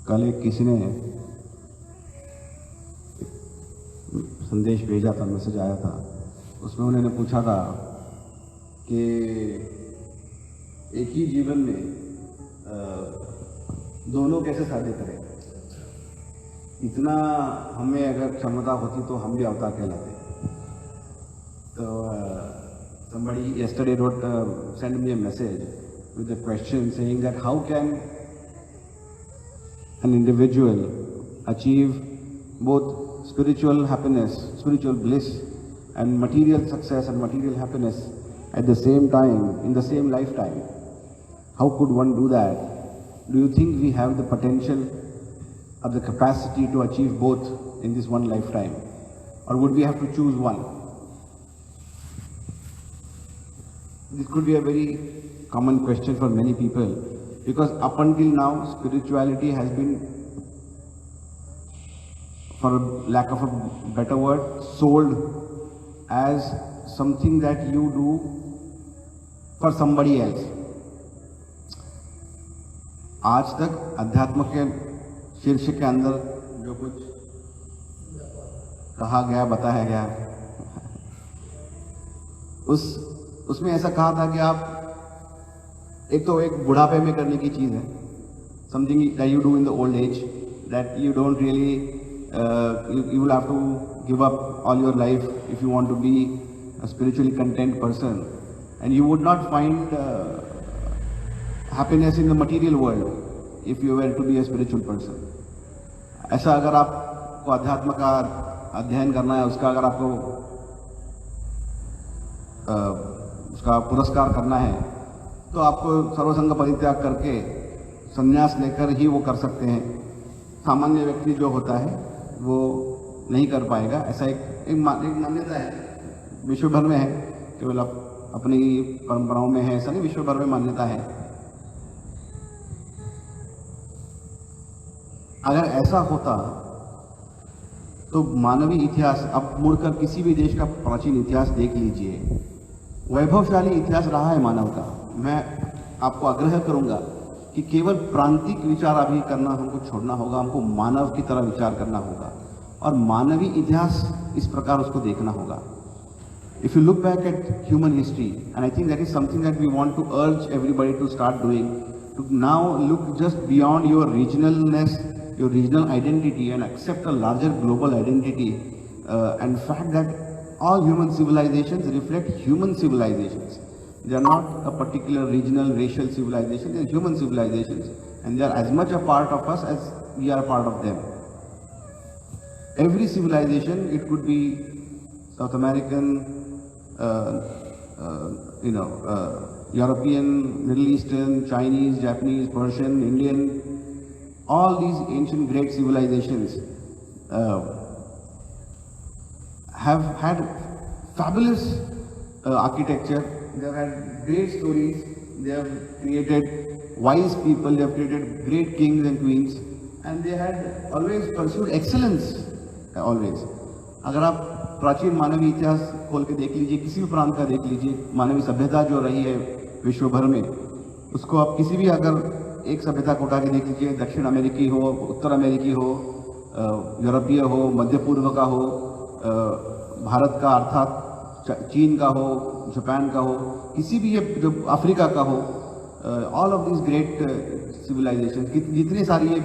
कल एक किसी ने संदेश भेजा था, मैसेज आया था, उसमें उन्होंने पूछा था कि एक ही जीवन में दोनों कैसे साध्य करें। इतना हमें अगर क्षमता होती तो हम भी अवतार कहलाते। तो somebody yesterday wrote sent me a message with a question saying that how can an individual achieve both spiritual happiness, spiritual bliss and material success and material happiness at the same time, in the same lifetime. How could one do that? Do you think we have the potential or the capacity to achieve both in this one lifetime? Or would we have to choose one? This could be a very common question for many people, because up until now spirituality has been, for lack of a better word, sold as something that you do for somebody else. आज तक अध्यात्म के शीर्ष के अंदर जो कुछ कहा गया, बताया गया, उसमें ऐसा कहा था कि आप एक तो एक बुढ़ापे में करने की चीज़ है, something that you do in the old age, that you don't really you will have to give up all your life if you want to be a spiritually content person, and you would not find happiness in the material world if you were to be a spiritual person. ऐसा अगर आपको अध्यात्म का अध्ययन करना है, उसका अगर आपको उसका पुरस्कार करना है, तो आपको सर्वसंग परित्याग करके संन्यास लेकर ही वो कर सकते हैं। सामान्य व्यक्ति जो होता है वो नहीं कर पाएगा। ऐसा एक मान्यता है, विश्व भर में है, केवल अपनी परंपराओं में है ऐसा नहीं, विश्व भर में मान्यता है। अगर ऐसा होता तो मानवीय इतिहास, अब मुड़कर किसी भी देश का प्राचीन इतिहास देख लीजिए, वैभवशाली इतिहास रहा है मानव का। मैं आपको आग्रह करूंगा कि केवल प्रांतिक विचार अभी करना हमको छोड़ना होगा, हमको मानव की तरह विचार करना होगा और मानवीय इतिहास इस प्रकार उसको देखना होगा। If you look back at human history, and I think that is something that we want to urge everybody to start doing, to now look just beyond your regionalness, your regional identity, and accept a larger global identity, and fact that all human civilizations reflect human civilizations. They are not a particular regional, racial civilization, they are human civilizations, and they are as much a part of us as we are a part of them. Every civilization, it could be South American, European, Middle Eastern, Chinese, Japanese, Persian, Indian, all these ancient great civilizations have had fabulous architecture. They have had great stories, they have created wise people, they have created great kings and queens, and they had always pursued excellence, always. अगर आप प्राचीन मानवीय इतिहास खोल के देख लीजिए, किसी भी प्रांत का देख लीजिए, मानवीय सभ्यता जो रही है विश्व भर में, उसको आप किसी भी अगर एक सभ्यता को उठा के देख लीजिए, दक्षिण अमेरिकी हो, उत्तर अमेरिकी हो, यूरोपीय हो, मध्य पूर्व का हो, भारत का अर्थात चीन का हो, जापान का हो, किसी भी ये जो अफ्रीका का हो, all of this great civilisation, जितनी सारी ये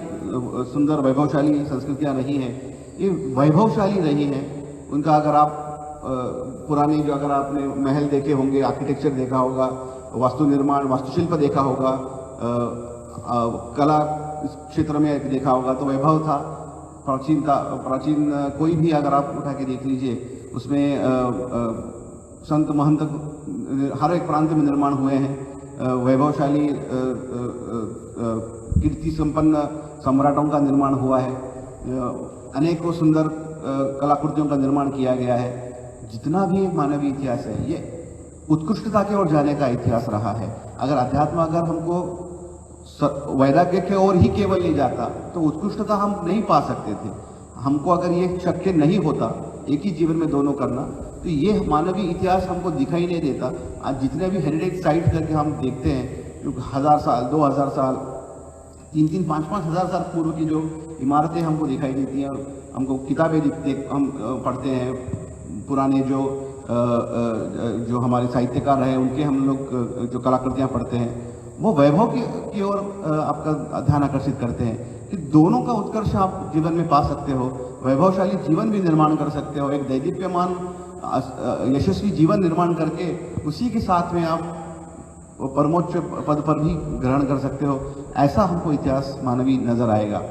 सुंदर वैभवशाली संस्कृतियाँ रही हैं, ये वैभवशाली रही हैं। उनका अगर आप पुराने जो अगर आपने महल देखे होंगे, आर्किटेक्चर देखा होगा, वास्तु निर्माण, वास्तुशिल्प देखा होगा, कला क्षेत्र में देखा होगा, तो वैभव था, प्राचीन कोई भी अगर आप उठा के देख लीजिए, उसमें संत महंत हर एक प्रांत में निर्माण हुए हैं। वैभवशाली कीर्ति संपन्न सम्राटों का निर्माण हुआ है, अनेकों सुंदर कलाकृतियों का निर्माण किया गया है। जितना भी मानवीय इतिहास है, ये उत्कृष्टता की ओर जाने का इतिहास रहा है। अगर अध्यात्म अगर हमको वैराग्य की ओर ही केवल ले जाता तो उत्कृष्टता हम नहीं पा सकते थे। हमको अगर ये शक्य नहीं होता एक ही जीवन में दोनों करना, तो ये मानवीय इतिहास हमको दिखाई नहीं देता। आज जितने भी हेरिटेज साइट करके हम देखते हैं, जो 1000 साल, 2000 साल 3-3, 5-5 हज़ार साल पूर्व की जो इमारतें हमको दिखाई देती हैं, और हमको किताबें दिखते हम पढ़ते हैं, पुराने जो हमारे साहित्यकार रहे उनके हम लोग जो कलाकृतियाँ पढ़ते हैं, वो वैभव की ओर आपका ध्यान आकर्षित करते हैं कि दोनों का उत्कर्ष आप जीवन में पा सकते हो, वैभवशाली जीवन भी निर्माण कर सकते हो, एक दैदीप्यमान यशस्वी जीवन निर्माण करके उसी के साथ में आप परमोच्च पद पर भी ग्रहण कर सकते हो। ऐसा हमको इतिहास मानवीय नजर आएगा।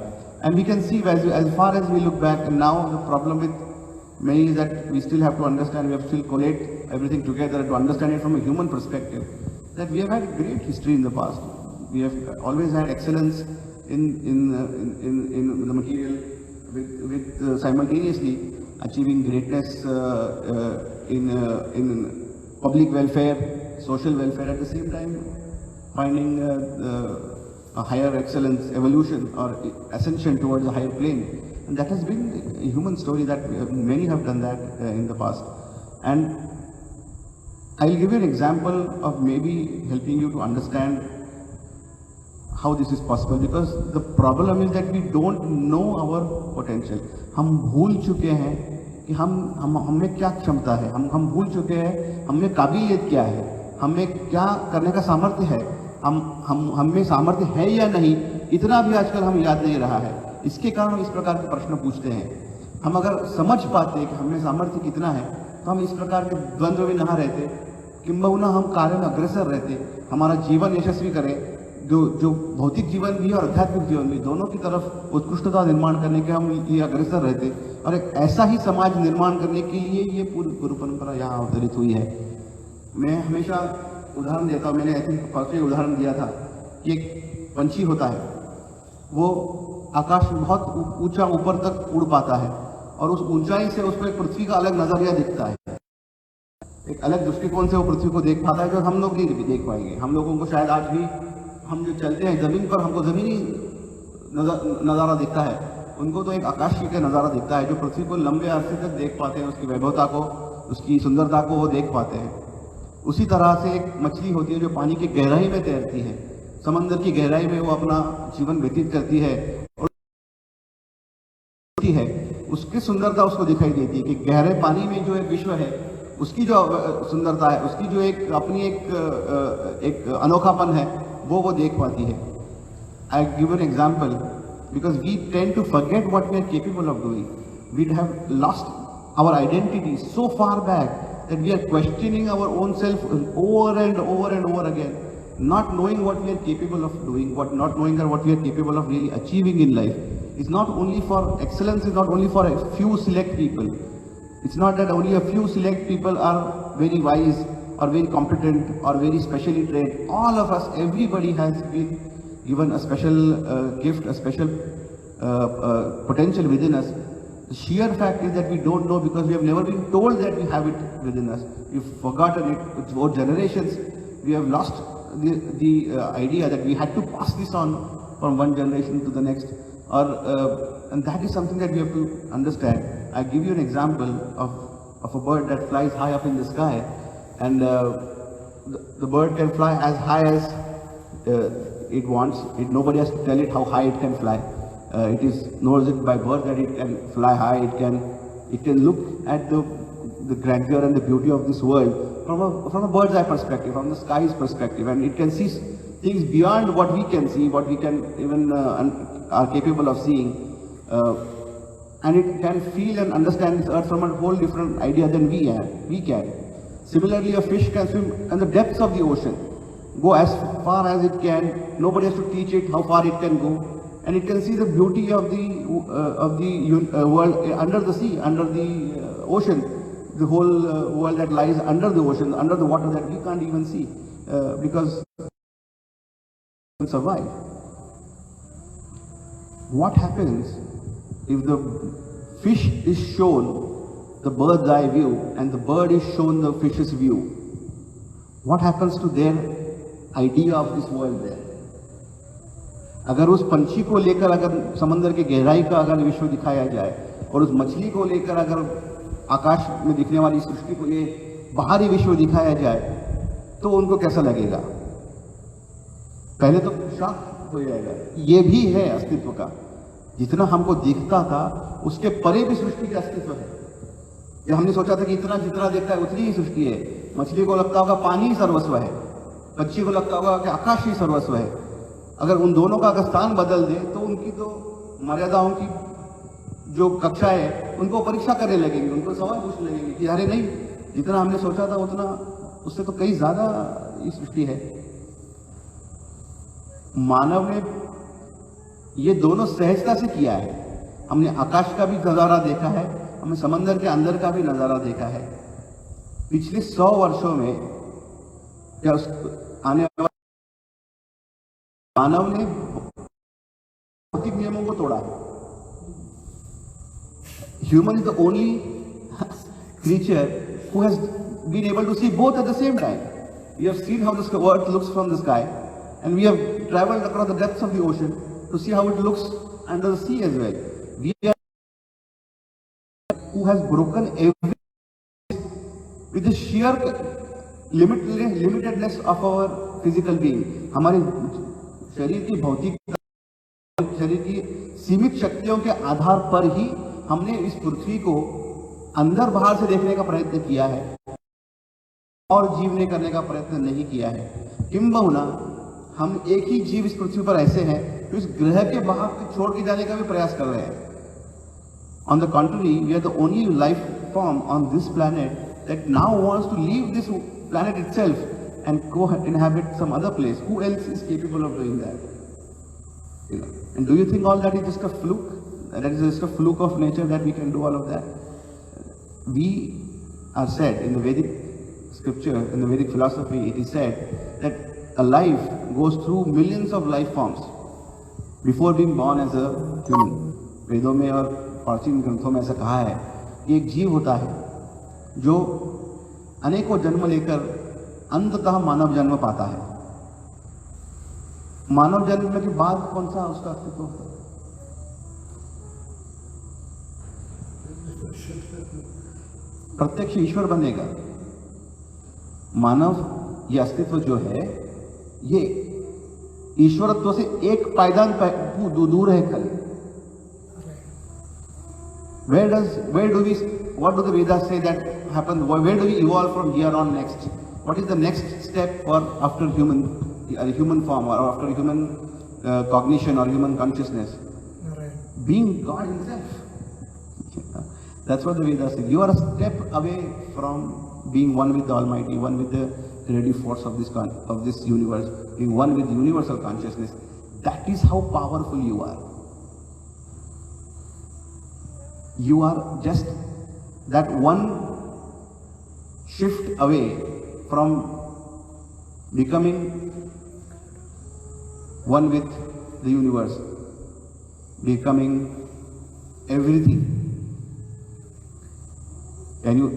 And we can see as far as we look back, and now the problem with many is that we still have to understand, we have to still collate everything together to understand it from a human perspective, that we have had great history in the past. We have always had excellence in the material, with simultaneously achieving greatness in public welfare, social welfare, at the same time finding a higher excellence, evolution or ascension towards a higher plane. And that has been a human story, that many have done that in the past. And I'll give you an example of maybe helping you to understand how this is possible, because the problem is that we don't know our potential. हम भूल चुके हैं कि हम में क्या क्षमता है, हम भूल चुके हैं हम में काबिलियत क्या है, हमें क्या करने का सामर्थ्य है, हम में सामर्थ्य है या नहीं, इतना भी आजकल हम याद नहीं रहा है। इसके कारण हम इस प्रकार के प्रश्न पूछते हैं। हम अगर समझ पाते कि हमें सामर्थ्य कितना है तो हम इस प्रकार के द्वंद्व में ना रहते, किंबहुना हम कार्य में अग्रसर रहते, हमारा जीवन यशस्वी करें, जो भौतिक जीवन भी और आध्यात्मिक जीवन भी, दोनों की तरफ उत्कृष्टता निर्माण करने के हम ये अग्रसर रहते, और एक ऐसा ही समाज निर्माण करने के लिए ये पूरी गुरु परंपरा यहाँ अवतरित हुई है। मैं हमेशा उदाहरण देता हूँ, मैंने ऐसे परसों उदाहरण दिया था कि एक पंछी होता है, वो आकाश में बहुत ऊंचा ऊपर तक उड़ पाता है, और उस ऊंचाई से उसको एक पृथ्वी का अलग नजरिया दिखता है, एक अलग दृष्टिकोण से वो पृथ्वी को देख पाता है जो हम लोग नहीं देख पाएंगे। हम लोगों को शायद आज भी, हम जो चलते हैं जमीन पर, हमको जमीनी नज़ारा दिखता है, उनको तो एक आकाशीय का नज़ारा दिखता है जो पृथ्वी को लंबे अरसे तक देख पाते हैं, उसकी वैभवता को, उसकी सुंदरता को वो देख पाते हैं। उसी तरह से एक मछली होती है जो पानी की गहराई में तैरती है, समंदर की गहराई में वो अपना जीवन व्यतीत करती है, और है उसकी सुंदरता उसको दिखाई देती है कि गहरे पानी में जो एक विश्व है, उसकी जो सुंदरता है, उसकी जो एक अपनी एक अनोखापन है, वो देख पाती है। I give an example, because we tend to forget what we are capable of doing, we have lost our identity so far back that we are questioning our own self over and over again, not knowing what we are capable of doing, not knowing what we are capable of really achieving in life. It's not only for excellence, it's not only for a few select people. It's not that only a few select people are very wise or very competent or very specially trained. All of us, everybody has been given a special gift, a special potential within us. The sheer fact is that we don't know because we have never been told that we have it within us. We've forgotten it. Over generations, we have lost the idea that we had to pass this on from one generation to the next. And that is something that we have to understand. I give you an example of a bird that flies high up in the sky, and the bird can fly as high as it wants. Nobody has to tell it how high it can fly. It knows it by birth that it can fly high. It can look at the grandeur and the beauty of this world from a bird's eye perspective, from the sky's perspective, and it can see things beyond what we can see, what we can even are capable of seeing, and it can feel and understand this earth from a whole different idea than we can. Similarly, a fish can swim in the depths of the ocean, go as far as it can. Nobody has to teach it how far it can go. And it can see the beauty of the world under the sea, under the ocean, the whole world that lies under the ocean, under the water that we can't even see because it can survive. What happens if the fish is shown the bird's eye view and the bird is shown the fish's view? What happens to their idea of this world there? अगर उस पंछी को लेकर अगर समंदर की गहराई का अगर विश्व दिखाया जाए और उस मछली को लेकर अगर आकाश में दिखने वाली सृष्टि को ये बाहरी विश्व दिखाया जाए तो उनको कैसा लगेगा? पहले तो शॉक हो जाएगा। ये भी है अस्तित्व का, जितना हमको दिखता था उसके परे भी सृष्टि का अस्तित्व है। ये हमने सोचा था कि इतना जितना देखता है उतनी ही सृष्टि है। मछली को लगता होगा पानी ही सर्वस्व है, पक्षी को लगता होगा कि आकाश ही सर्वस्व है। अगर उन दोनों का अगर स्थान बदल दे तो उनकी तो मर्यादाओं की जो कक्षा है उनको परीक्षा करने लगेंगे, उनको सवाल पूछने लगेंगे कि अरे नहीं, जितना हमने सोचा था उतना उससे तो कई ज्यादा ये सृष्टि है। मानव ने ये दोनों सहजता से किया है। हमने आकाश का भी नजारा देखा है, हमने समंदर के अंदर का भी नजारा देखा है। पिछले 100 वर्षों में क्या आने वाले मानव ने भौतिक नियमों को तोड़ा है। Human is the only creature who has been able to see both at the same time. We have seen how the earth looks from the sky, and we have traveled across the depths of the ocean to see how it looks under the sea as well. We are who has broken every with the sheer limitedness of our physical being. हमारे शरीर की भौतिक शरीर की सीमित शक्तियों के आधार पर ही हमने इस पृथ्वी को अंदर बाहर से देखने का प्रयत्न किया है और जीवने करने का प्रयत्न नहीं किया है। किंबहुना हम एक ही जीव इस पृथ्वी पर ऐसे हैं जो इस ग्रह के बाहर छोड़ के जाने का भी प्रयास कर रहे हैं। On the contrary, we are the only life form on this planet that now wants to leave this planet itself and go inhabit some other place. Who else is capable of doing that? And do you think all that is just a fluke? That is just a fluke of nature that we can do all of that? We are said in the Vedic scripture, in the Vedic philosophy, it is said that a life goes through millions of life forms before being born as a human. वेदों में और प्राचीन ग्रंथों में ऐसा कहा है कि एक जीव होता है जो अनेकों जन्म लेकर अंततः मानव जन्म पाता है। मानव जन्म के बाद कौन सा उसका अस्तित्व होता है? प्रत्यक्ष ईश्वर बनेगा। मानव ये अस्तित्व जो है ये ईश्वरत्व से एक पायदान दूर है खाली। what do the Vedas say that happens? Where do we evolve from here on next? What is the next step for after human form or after human cognition or human consciousness? Right. Being God himself. That's what the Vedas say. You are a step away from being one with the Almighty, one with the creative force of this universe, being one with universal consciousness. That is how powerful you are. You are just that one shift away from becoming one with the universe, becoming everything. Can you?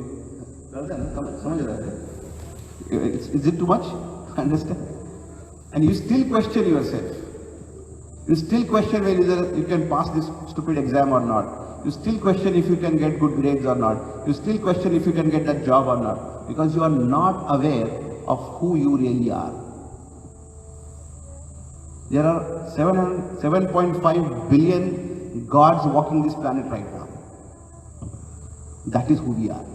Is it too much? Understand? And you still question yourself. You still question whether you can pass this stupid exam or not. You still question if you can get good grades or not. You still question if you can get that job or not. Because you are not aware of who you really are. There are 7.5 billion gods walking this planet right now. That is who we are.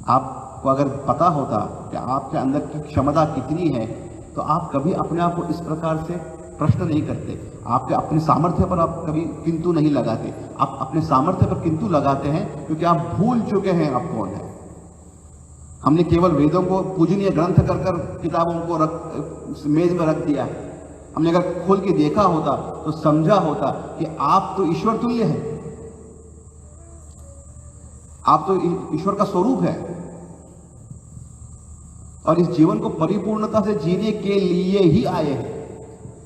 आपको अगर पता होता कि आपके अंदर की क्षमता कितनी है तो आप कभी अपने आप को इस प्रकार से प्रश्न नहीं करते। आपके अपने सामर्थ्य पर आप कभी किंतु नहीं लगाते। आप अपने सामर्थ्य पर किंतु लगाते हैं क्योंकि आप भूल चुके हैं आप कौन है। हमने केवल वेदों को पूजनीय ग्रंथ कर कर किताबों को मेज में रख दिया है। हमने अगर खोल के देखा होता तो समझा होता कि आप तो ईश्वर तुल्य है, आप तो ईश्वर का स्वरूप है और इस जीवन को परिपूर्णता से जीने के लिए ही आए हैं।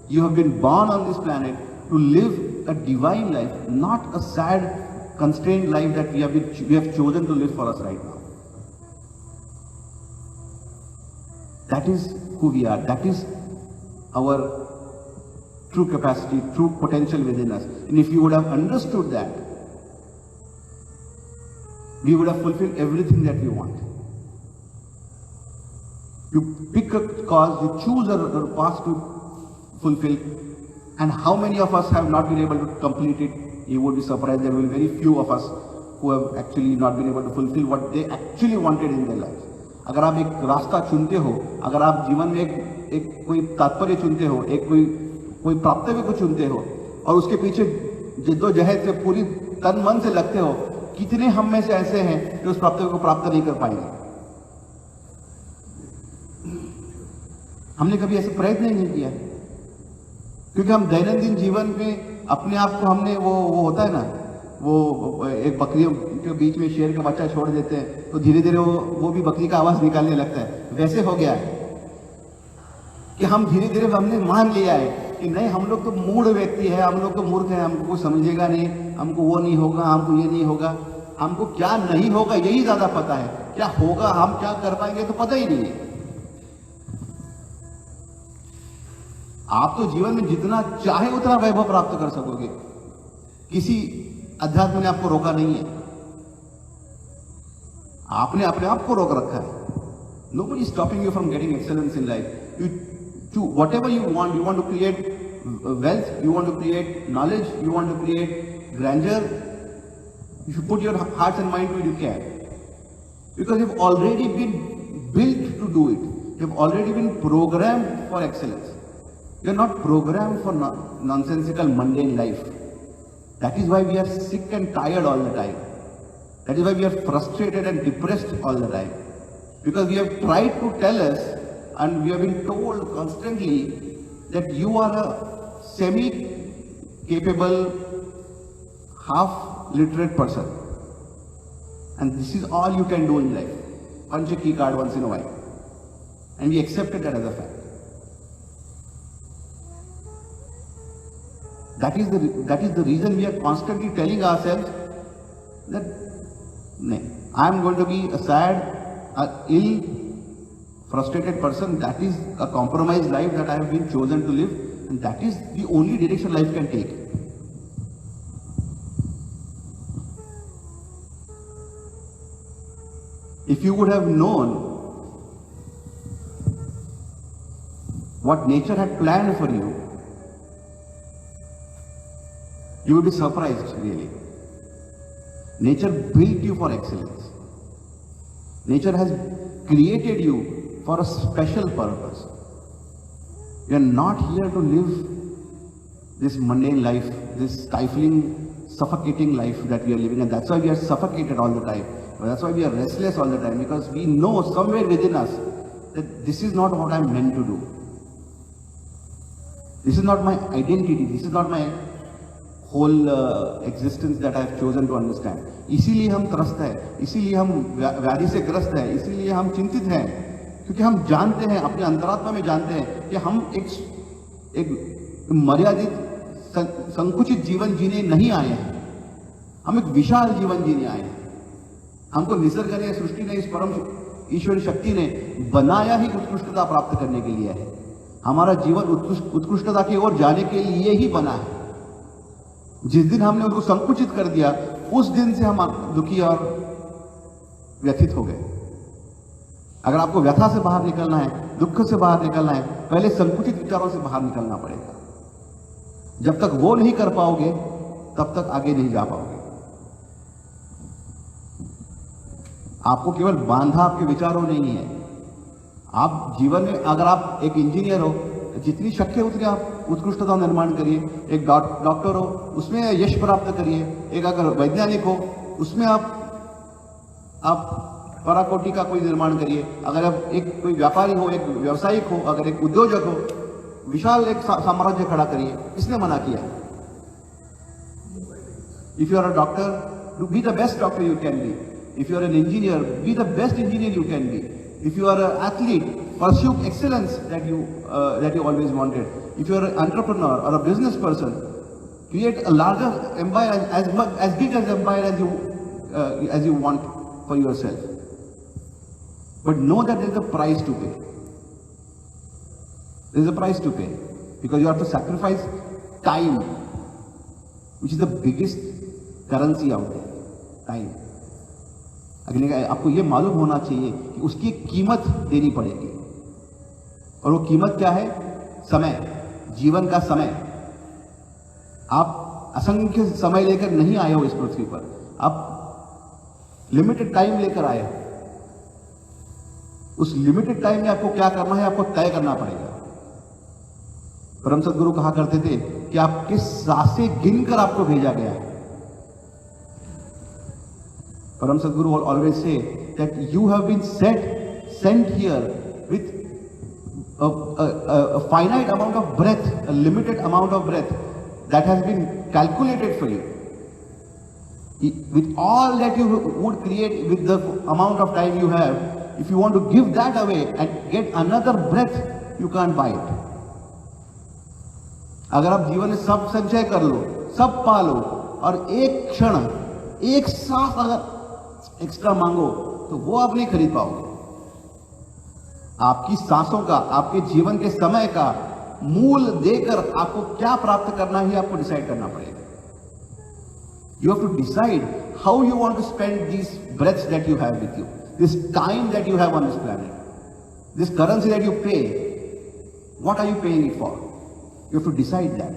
You have been born on this planet to live a divine life, not a sad, constrained life that we have chosen to live for us right now. That is who we are. That is our true capacity, true potential within us. And if you would have understood that, we would have fulfilled everything that we want. You pick a cause, you choose a path to fulfill, and how many of us have not been able to complete it. You would be surprised, there will be very few of us who have actually not been able to fulfill what they actually wanted in their life. अगर आप एक रास्ता चुनते हो, अगर आप जीवन में एक कोई तात्पर्य चुनते हो, एक कोई प्राप्तव्य को चुनते हो और उसके पीछे जिद्दोजहद से पूरी तन मन से लगते हो, कितने हम में से ऐसे हैं जो उस प्राप्तव्य को प्राप्त नहीं कर पाएंगे? हमने कभी ऐसे प्रयत्न ही नहीं किया, क्योंकि हम दैनंदिन जीवन में अपने आप को हमने वो होता है ना, वो एक बकरियों के बीच में शेर का बच्चा छोड़ देते हैं तो धीरे धीरे वो भी बकरी का आवाज निकालने लगता है। वैसे हो गया है कि हम धीरे धीरे हमने मान लिया है कि नहीं, हम लोग तो मूढ़ व्यक्ति है, हम लोग तो मूर्ख है, हमको कुछ समझेगा नहीं, हमको वो नहीं होगा, हमको ये नहीं होगा। हमको क्या नहीं होगा यही ज्यादा पता है, क्या होगा, हम क्या कर पाएंगे तो पता ही नहीं है। आप तो जीवन में जितना चाहे उतना वैभव प्राप्त कर सकोगे, किसी अध्यात्म ने आपको रोका नहीं है, आपने अपने आप को रोक रखा है। Nobody is stopping you from getting excellence in life. To whatever you want to create wealth, you want to create knowledge, you want to create grandeur. If you put your heart and mind to it, you can. Because you've already been built to do it. You've already been programmed for excellence. You're not programmed for nonsensical mundane life. That is why we are sick and tired all the time. That is why we are frustrated and depressed all the time. Because we have tried to tell us, and we have been told constantly that you are a semi-capable, half-literate person. And this is all you can do in life. Punch a key card once in a while. And we accepted that as a fact. That is the reason we are constantly telling ourselves that I am going to be a sad, ill, frustrated person. That is a compromised life that I have been chosen to live, and that is the only direction life can take. If you would have known what nature had planned for you, you would be surprised, really. Nature built you for excellence. Nature has created you for a special purpose. You are not here to live this mundane life, this stifling, suffocating life that we are living, and that's why we are suffocated all the time. That's why we are restless all the time, because we know somewhere within us that this is not what I am meant to do. This is not my identity. This is not my whole existence that I have chosen to understand. इसीलिए हम त्रस्त हैं, इसीलिए हम व्याधि से ग्रस्त हैं, इसीलिए हम चिंतित हैं, क्योंकि हम जानते हैं, अपने अंतरात्मा में जानते हैं कि हम एक मर्यादित संकुचित जीवन जीने नहीं आए हैं, हम एक विशाल जीवन जीने आए हैं। हमको निसर्ग ने, सृष्टि ने, इस परम ईश्वरी शक्ति ने बनाया ही उत्कृष्टता प्राप्त करने के लिए है। हमारा जीवन उत्कृष्टता की ओर जाने के लिए ही बना है। जिस दिन हमने उसको संकुचित कर दिया, उस दिन से हम दुखी और व्यथित हो गए। अगर आपको व्यथा से बाहर निकलना है, दुख से बाहर निकलना है, पहले संकुचित विचारों से बाहर निकलना पड़ेगा। जब तक वो नहीं कर पाओगे, तब तक आगे नहीं जा पाओगे। आपको केवल बांधा आपके विचारों नहीं है। आप जीवन में, अगर आप एक इंजीनियर हो, जितनी शक्य उतनी आप उत्कृष्टता निर्माण करिए। एक डॉक्टर हो, उसमें यश प्राप्त करिए। एक अगर वैज्ञानिक हो, उसमें आप पराकोटि का कोई निर्माण करिए। अगर आप एक कोई व्यापारी हो, एक व्यवसायिक हो, अगर एक उद्योजक हो, विशाल एक साम्राज्य खड़ा करिए। किसने मना किया? If you are a doctor, do be the best doctor you can be. If you are an engineer, be the best engineer you can be. If you are an athlete, pursue excellence that you always wanted. If you are an entrepreneur or a business person, create a larger empire, as big as empire as you want for yourself. But know that there is a price to pay. There is a price to pay, because you have to sacrifice time, which is the biggest currency out there. Time. अगले आपको ये मालूम होना चाहिए कि उसकी कीमत देनी पड़ेगी, और वो कीमत क्या है? समय। जीवन का समय, आप असंख्य समय लेकर नहीं आए हो इस पृथ्वी पर, आप लिमिटेड टाइम लेकर आए हो। उस लिमिटेड टाइम में आपको क्या करना है, आपको तय करना पड़ेगा। परम सदगुरु कहा करते थे कि आप किस सांसें गिनकर आपको भेजा गया है। परम Sadhguru always say that you have been sent here with a finite amount of breath, a limited amount of breath that has been calculated for you. With all that you would create with the amount of time you have, if you want to give that away and get another breath, you can't buy it. अगर आप जीवन में सब संचय कर लो, सब पा लो और एक क्षण, एक सांस अगर एक्स्ट्रा मांगो तो वो आप नहीं खरीद पाओगे। आपकी सांसों का, आपके जीवन के समय का मूल देकर आपको क्या प्राप्त करना है आपको डिसाइड करना पड़ेगा। You have to decide how you want to spend these breaths that you have with you, this time that you have on this planet, this currency that you pay. What are you paying it for? You have to decide that.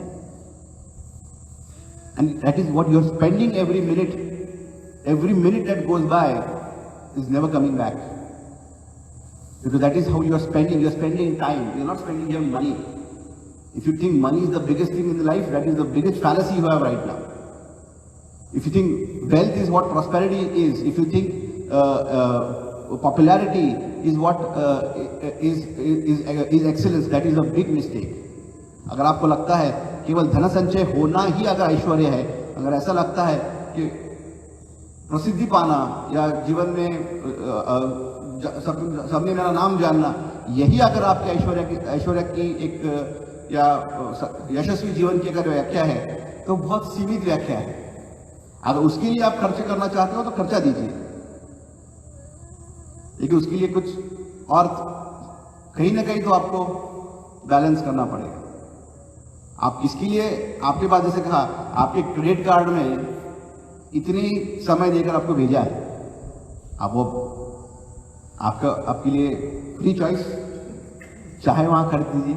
And that is what you are spending every minute. Every minute that goes by is never coming back. Because that is how you are spending. You are spending time. You are not spending your money. If you think money is the biggest thing in life, that is the biggest fallacy you have right now. If you think wealth is what prosperity is, if you think popularity is what is excellence, that is a big mistake. अगर आपको लगता है केवल धन संचय होना ही अगर ऐश्वर्य है, अगर ऐसा लगता है कि प्रसिद्धि पाना या जीवन में सबने मेरा नाम जानना, यही अगर आपके ऐश्वर्य की एक या यशस्वी जीवन की अगर व्याख्या है तो बहुत सीमित व्याख्या है। अगर उसके लिए आप खर्च करना चाहते हो तो खर्चा दीजिए, लेकिन उसके लिए कुछ और कहीं ना कहीं तो आपको बैलेंस करना पड़ेगा। आप किसके लिए, आपके पास जैसे कहा आपके क्रेडिट कार्ड में इतनी समय देकर आपको भेजा है, आप वो आपके लिए फ्री चॉइस, चाहे वहां खर्च दीजिए।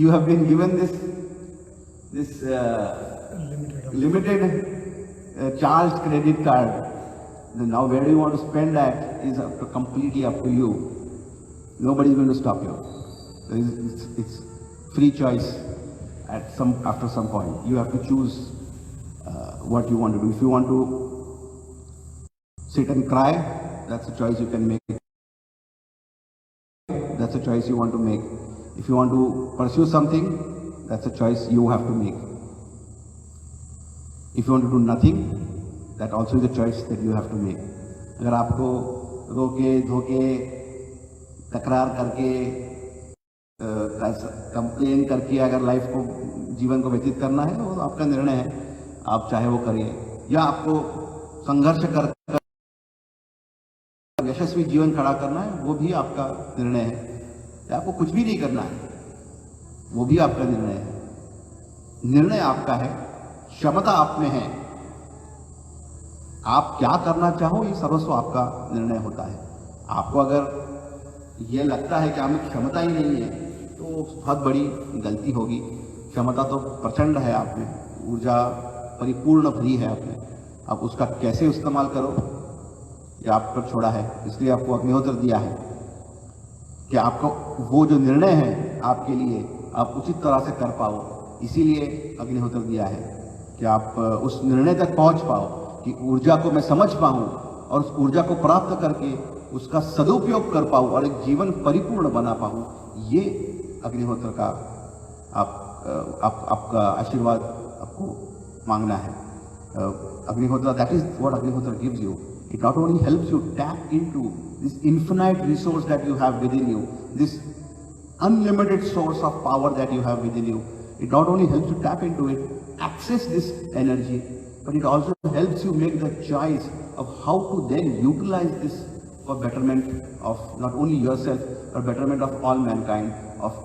You have been given this limited charged credit card. Then now where do you want to spend that is completely up to you. Nobody is going to stop you. It's free choice after some point. You have to choose what you want to do. If you want to sit and cry, that's a choice you can make. That's a choice you want to make. If you want to pursue something, that's a choice you have to make. If you want to do nothing, that also is a choice that you have to make. अगर आपको रोके धोके तकरार करके complain करके अगर life को जीवन को व्यतीत करना है तो आपका निर्णय है, आप चाहे वो करिए, या आपको संघर्ष कर यशस्वी जीवन खड़ा करना है वो भी आपका निर्णय है, या आपको कुछ भी नहीं करना है वो भी आपका निर्णय है। निर्णय आपका है, क्षमता आप में है, आप क्या करना चाहो ये सर्वस्व आपका निर्णय होता है। आपको अगर ये लगता है कि हमें क्षमता ही नहीं है तो बहुत बड़ी गलती होगी। क्षमता तो प्रचंड है आप में, ऊर्जा परिपूर्ण भरी है आप में, आप उसका कैसे इस्तेमाल करो ये आप पर छोड़ा है। इसलिए आपको अग्निहोत्र दिया है कि आपको वो जो निर्णय है आपके लिए आप उचित तरह से कर पाओ, इसीलिए अग्निहोत्र दिया है कि आप उस निर्णय तक पहुंच पाओ कि ऊर्जा को मैं समझ पाऊं और उस ऊर्जा को प्राप्त करके उसका सदुपयोग कर पाऊं और एक जीवन परिपूर्ण बना पाऊं। ये अग्निहोत्र का आपका आशीर्वाद आपको मांगना है। अग्निहोत्र, दैट इज व्हाट अग्निहोत्र gives you. It not only helps you tap into this infinite resource that you have with in you, this unlimited source of power that you have within you. It not only helps you tap into it, access this energy, but it also helps you make the choice of how to then utilize this for betterment of not only yourself, but betterment of all mankind, of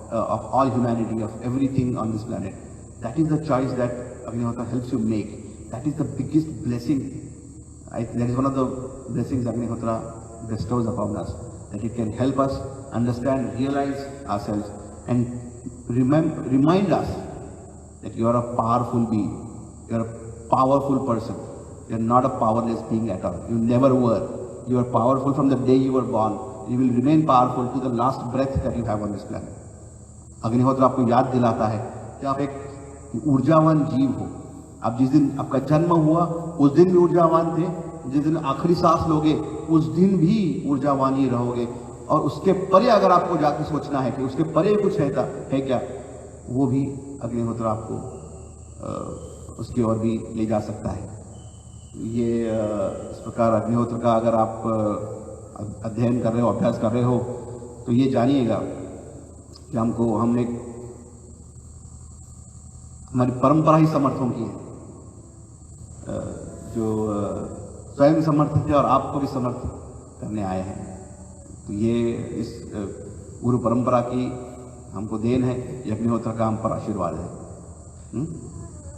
all humanity, of everything on this planet. That is the choice that Agnihotra helps you make. That is the biggest blessing. That is one of the blessings Agnihotra bestows upon us, that it can help us understand, realize ourselves, and remind us that you are a powerful being, you are a powerful person, you are not a powerless being at all. You never were. You are powerful from the day you were born. You will remain powerful to the last breath that you have on this planet. अग्निहोत्र आपको याद दिलाता है कि आप एक ऊर्जावान जीव हो. आप जिस दिन आपका जन्म हुआ उस दिन भी ऊर्जावान थे, जिस दिन आखिरी सांस लोगे उस दिन भी ऊर्जावान ही रहोगे. और उसके परे अगर आपको जाकर सोचना है कि उसके परे कुछ है क्या, वो भी अग्निहोत्र आपको उसकी ओर भी ले जा सकता है. ये इस प्रकार अग्निहोत्र का अगर आप अध्ययन कर रहे हो, अभ्यास कर रहे हो, तो ये जानिएगा कि हमने हमारी परंपरा ही समर्थों की है, जो स्वयं समर्थ थे और आपको भी समर्थ करने आए हैं. तो ये इस गुरु परंपरा की हमको देन है, ये अग्निहोत्र का हम पर आशीर्वाद है.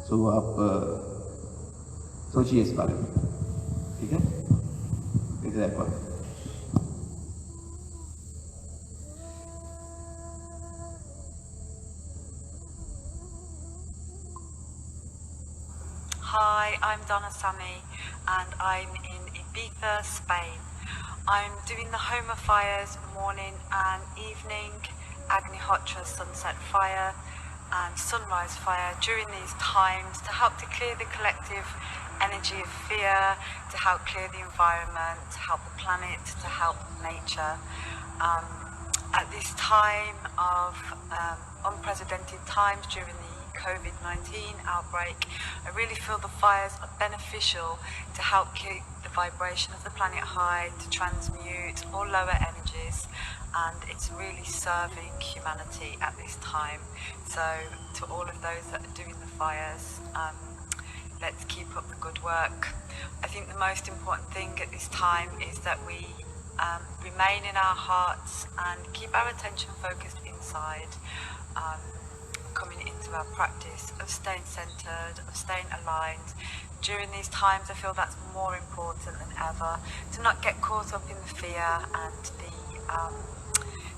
सो आप सोचिए इस बारे में, ठीक है? Exact. Hi, I'm Donna Sammy and I'm in Ibiza, Spain. I'm doing the Homa fires morning and evening, Agnihotra sunset fire and sunrise fire during these times to help to clear the collective energy of fear, to help clear the environment, to help the planet, to help nature. At this time of unprecedented times during the COVID-19 outbreak, I really feel the fires are beneficial to help keep the vibration of the planet high, to transmute all lower energies, and it's really serving humanity at this time. So to all of those that are doing the fires, let's keep up the good work. I think the most important thing at this time is that we remain in our hearts and keep our attention focused inside, coming into our practice of staying centered, of staying aligned. During these times, I feel that's more important than ever, to not get caught up in the fear and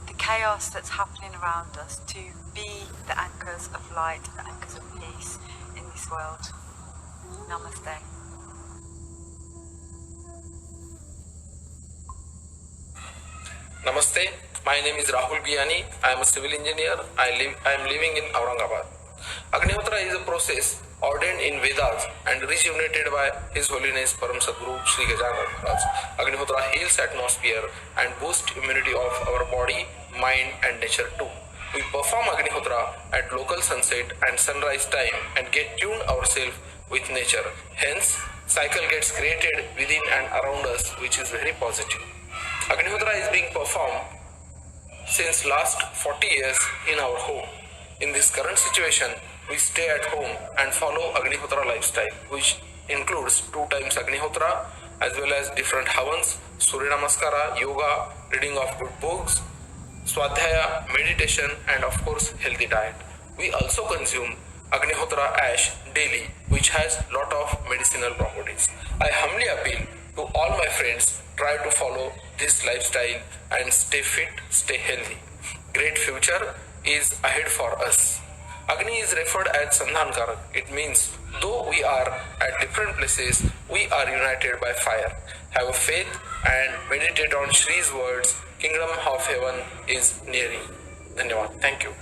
the chaos that's happening around us, to be the anchors of light, the anchors of peace in this world. Namaste. Namaste, my name is Rahul Biyani. I am a civil engineer. I am living in Aurangabad. Agnihotra is a process ordained in Vedas and rejuvenated by His Holiness Param Sadguru Sri Gajanan Maharaj. Agnihotra heals atmosphere and boosts immunity of our body, mind and nature too. We perform Agnihotra at local sunset and sunrise time and get tuned ourselves with nature. Hence, cycle gets created within and around us, which is very positive. Agnihotra is being performed since last 40 years in our home. In this current situation, we stay at home and follow Agnihotra lifestyle, which includes 2 times Agnihotra as well as different havans, Surya Namaskara, yoga, reading of good books, Swadhyaya, meditation and of course healthy diet. We also consume Agnihotra ash daily, which has lot of medicinal properties. I humbly appeal to all my friends, try to follow this lifestyle and stay fit, stay healthy. Great future is ahead for us. Agni is referred as Sandhankarak. It means though we are at different places, we are united by fire. Have a faith and meditate on Shri's words. Kingdom of heaven is nearing. Dhanyavad. Thank you.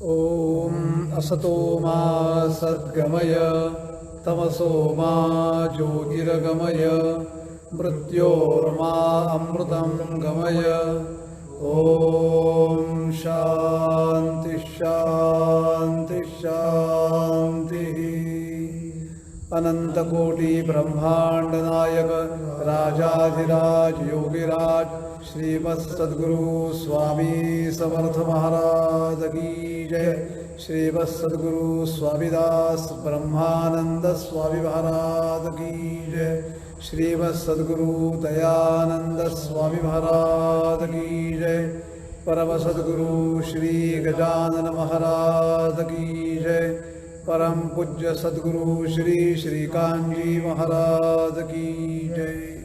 Om Asato Ma Sadgamaya Tamaso Ma Jyotirgamaya Mrityorma Amrutam Gamaya. Om Shanti Shanti Shanti. Anantakoti Brahmand Nayak Rajadhiraj Yogiraj Srimad Sadguru Swami Samartha Maharaj Ki Jai. Srimad Sadguru Swamidas Brahmananda Swami Maharaj Ki Jai. Srimad Sadguru Dayananda Swami Maharaj Ki Jai. Parama Sadguru Shri Gajanana Maharaj Ki Jai. Param Pujya Sadguru Shri Shri Kanji Maharaj Ki Jai.